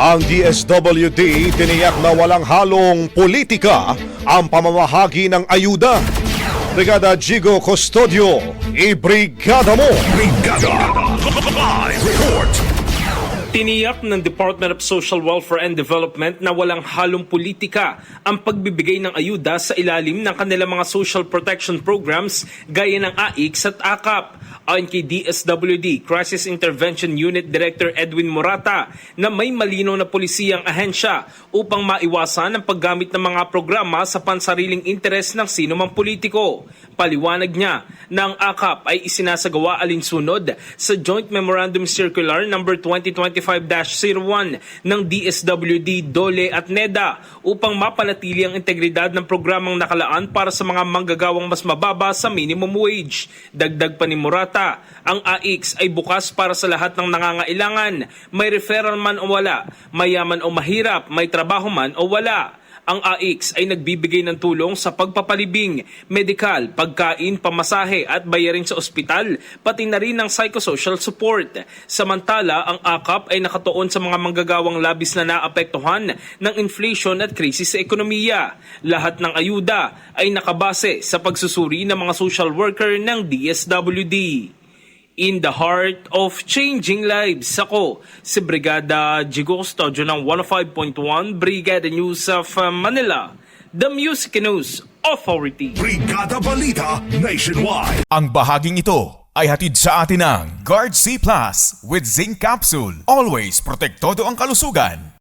Ang DSWD tiniyak na walang halong politika ang pamamahagi ng ayuda. Brigada Jigo Custodio, ibrigada mo! Brigada Live Report. Tiniyak ng Department of Social Welfare and Development na walang halong politika ang pagbibigay ng ayuda sa ilalim ng kanilang mga social protection programs gaya ng AICS at AKAP. Ayon kay DSWD Crisis Intervention Unit Director Edwin Morata na may malinaw na polisiyang ahensya upang maiwasan ang paggamit ng mga programa sa pansariling interes ng sino mang politiko. Paliwanag niya na ang AKAP ay isinasagawa alinsunod sa Joint Memorandum Circular No. 2025-01 ng DSWD, DOLE at NEDA upang mapanatili ang integridad ng programang nakalaan para sa mga manggagawang mas mababa sa minimum wage. Dagdag pa ni Morata, ang AICS ay bukas para sa lahat ng nangangailangan, may referral man o wala, mayaman o mahirap, may trabaho man o wala. Ang AICS ay nagbibigay ng tulong sa pagpapalibing, medikal, pagkain, pamasahe at bayarin sa ospital, pati na rin ng psychosocial support. Samantala, ang AKAP ay nakatuon sa mga manggagawang labis na naapektuhan ng inflation at krisis sa ekonomiya. Lahat ng ayuda ay nakabase sa pagsusuri ng mga social worker ng DSWD. In the heart of changing lives, ako si Brigada Jigo Custodio ng 105.1 Brigada News of Manila, the Music News Authority. Brigada Balita Nationwide. Ang bahaging ito ay hatid sa atin ng Guard C Plus with Zinc Capsule. Always protektado ang kalusugan.